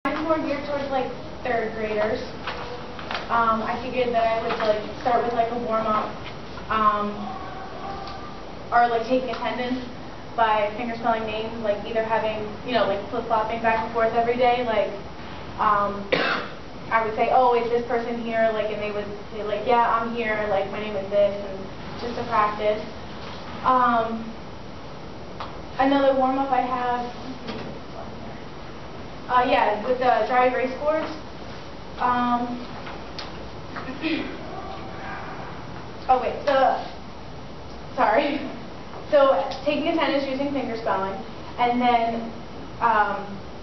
Mine's more geared towards like third graders. I figured that I would like start with like a warm up, or like taking attendance by finger spelling names, like either having, you know, like flip flopping back and forth every day. Like I would say, oh, is this person here? Like, and they would say like, yeah, I'm here. Like, my name is this, and just to practice. Another warm up I have. Yeah, with the dry erase boards. Oh wait, sorry. So taking attendance using finger spelling, and then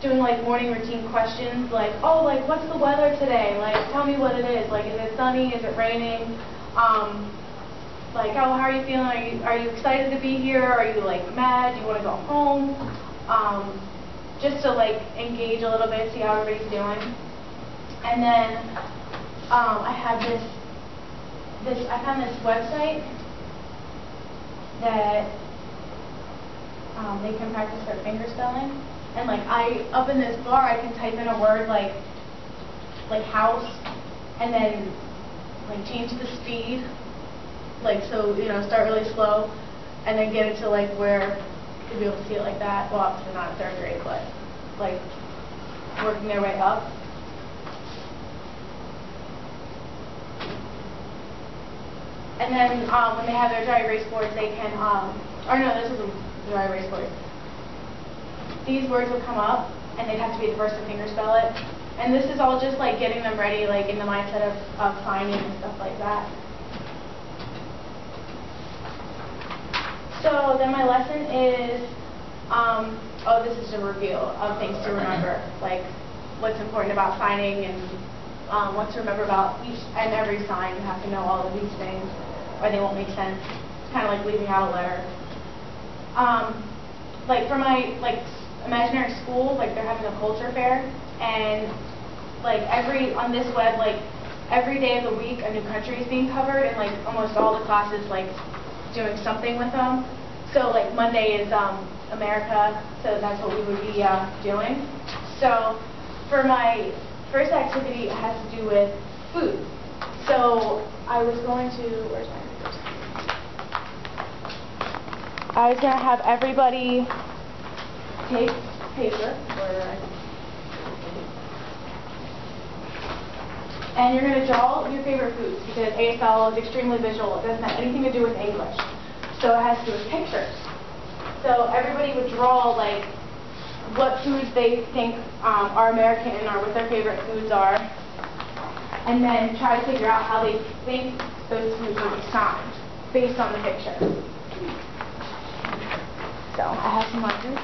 doing like morning routine questions like, oh, like what's the weather today? Like, tell me what it is. Like, is it sunny? Is it raining? Like, oh, how are you feeling? Are you excited to be here? Are you like mad? Do you want to go home? Just to like engage a little bit, see how everybody's doing. And then I have I found this website that they can practice their finger spelling. And like up in this bar, I can type in a word like house, and then like change the speed, like so, you know, start really slow, and then get it to like where to be able to see it like that. Well, obviously not in third grade, but like working their way up. And then when they have their dry erase boards, they can, or no, this is a dry erase board. These words would come up, and they'd have to be the first to finger spell it. And this is all just like getting them ready, like in the mindset of signing and stuff like that. So then my lesson is, oh, this is a review of things to remember, like what's important about signing and what to remember about each and every sign. You have to know all of these things, or they won't make sense. It's kind of like leaving out a letter. Like for my imaginary school, like they're having a culture fair, and like on this web, like every day of the week, a new country is being covered, and like almost all the classes like doing something with them. So like Monday is America, so that's what we would be doing. So for my first activity, it has to do with food. So I was going to, where's my papers? I was going to have everybody take paper, and you're going to draw your favorite foods, because ASL is extremely visual. It doesn't have anything to do with English. So it has to do with pictures. So everybody would draw like what foods they think are American or what their favorite foods are, and then try to figure out how they think those foods would be signed based on the picture. So I have some markers.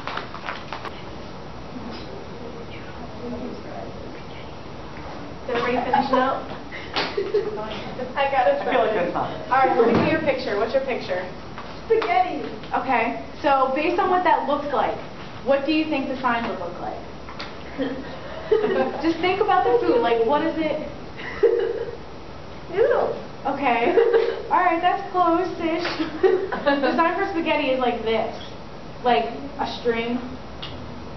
Did everybody finish it out? I got it. I feel like that's not. All right, let me see your picture. What's your picture? Spaghetti. Okay, so based on what that looks like, what do you think the sign would look like? Just think about the food. Like, what is it? Noodles. Okay. All right, that's close-ish. The sign for spaghetti is like this, like a string.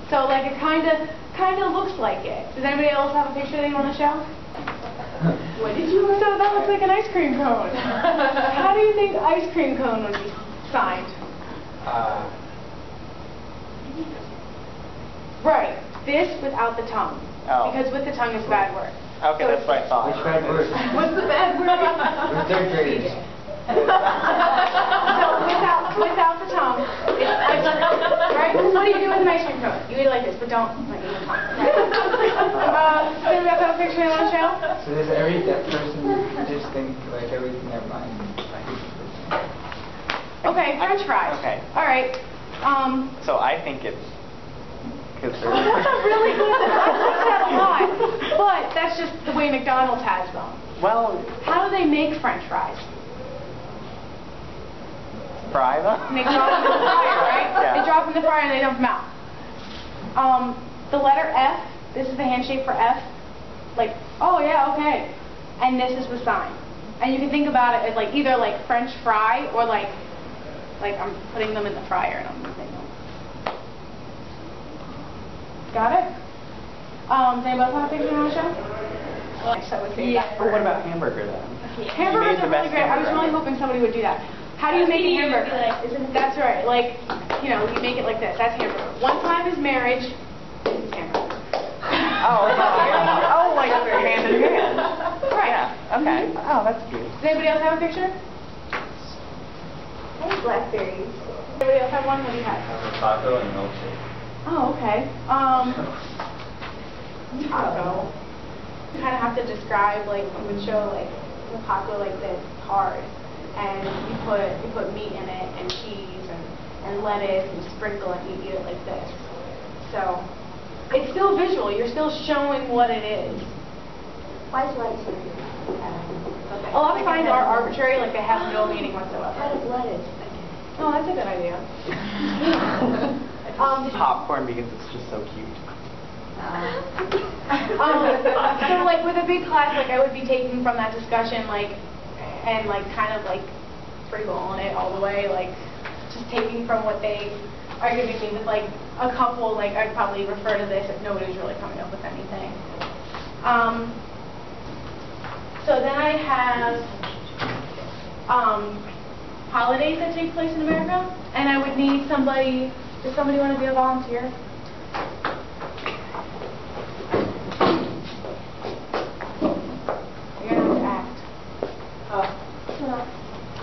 So like it kind of looks like it. Does anybody else have a picture they want to show? What did you? So that looks like an ice cream cone. How do you think ice cream cone would be signed? Right. This without the tongue. Oh. Because with the tongue is a bad word. Okay, So that's what I thought. Which bad word? What's the bad word? We're third graders. So without the tongue, it's ice cream. Right? What do you do with an ice cream cone? You eat it like this, but don't like eat the tongue. So we got that picture you want to show? So does every deaf person just think like everything their mind? Okay, French fries. Okay. All right. So I think it's because Well, that's a really good. I like that a lot, but that's just the way McDonald's has them. well, How do they make French fries? fry them. They drop them in the fryer, right? Yeah. They drop them in the fryer and they dump them out. The letter F. This is the handshake for F. Like, oh yeah, okay. And this is the sign. And you can think about it as like either like French fry or like I'm putting them in the fryer and I'm moving them. Got it? Does anybody else have a picture you want to show? So I would say that. Oh, what about hamburger then? Hamburgers You are made the really best great. I was hamburger. really hoping somebody would do that. How do you make a hamburger? That's right. Like, you know, you make it like this. That's hamburger. One time is marriage. This is hamburger. Oh, like hand in hand. Right. Yeah. Okay. Oh, that's cute. Does anybody else have a picture? Hey, blackberries. Anybody else have one? What do you have? Taco and milkshake. Oh, okay. Taco. You kind of have to describe, like, you would show, like, a taco like this, hard, and you put meat in it, and cheese, and lettuce, and sprinkle, and you eat it like this. So, it's still visual. You're still showing what it is. Why do you like to? A lot of signs are arbitrary, like they have no meaning whatsoever. How does lettuce? Oh, that's a good idea. Popcorn because it's just so cute. So like with a big class, like I would be taking from that discussion, like, and like kind of like freeballing it all the way, like just taking from what they are giving me with like a couple, like I'd probably refer to this if nobody's really coming up with anything. So then I have holidays that take place in America, and I would need somebody. Does somebody want to be a volunteer? You're gonna have to act.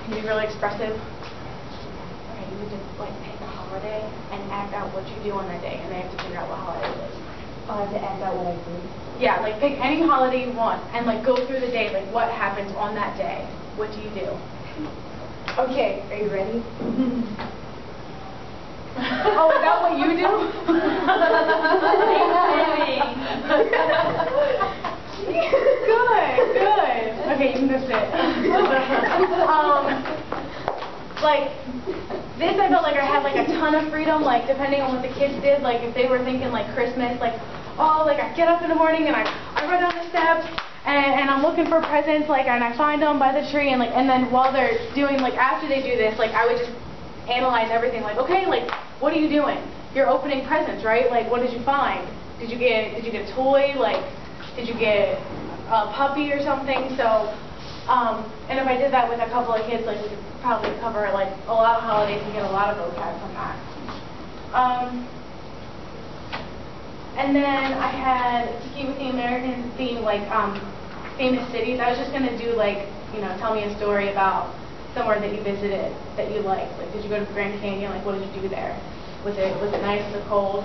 Can you be really expressive? Okay, you need to like pick a holiday and act out what you do on that day, and they have to figure out what holiday it is. I have to act out what I do. Yeah, like pick any holiday you want and like go through the day, like what happens on that day. What do you do? Okay, are you ready? Oh, is that what you do? Good. Okay, you can go sit. Like this, I felt like I had like a ton of freedom. Like depending on what the kids did, like if they were thinking like Christmas, like oh, like I get up in the morning and I run down the steps and I'm looking for presents, like and I find them by the tree and like and then while they're doing like after they do this, like I would just analyze everything. Like okay, like what are you doing? You're opening presents, right? Like what did you find? Did you get a toy? Like did you get a puppy or something? So and if I did that with a couple of kids, like we could probably cover like a lot of holidays and get a lot of vocab from that. And then I had to keep with the American theme, like famous cities. I was just gonna do like, you know, tell me a story about somewhere that you visited that you liked. Like, did you go to the Grand Canyon? Like, what did you do there? Was it nice? Was it cold?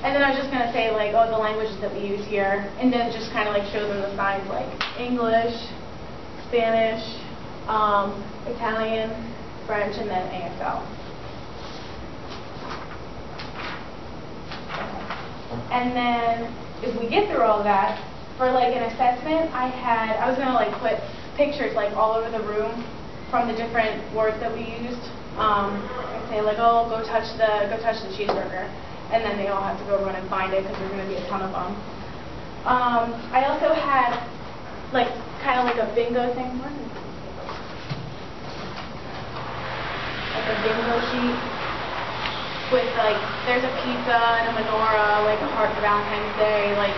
And then I was just gonna say like, oh, the languages that we use here, and then just kind of like show them the signs like English, Spanish, Italian, French, and then ASL. And then if we get through all that, for like an assessment, I was gonna like put pictures like all over the room from the different words that we used. I'd say like, oh, go touch the cheeseburger, and then they all have to go run and find it because there's gonna be a ton of them. I also had like kind of like a bingo thing. Like a bingo sheet with like, there's a pizza and a menorah, like a heart for Valentine's Day, like,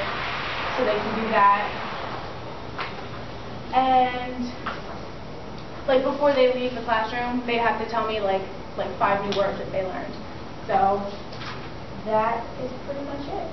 so they can do that. And like before they leave the classroom, they have to tell me like 5 new words that they learned. So that is pretty much it.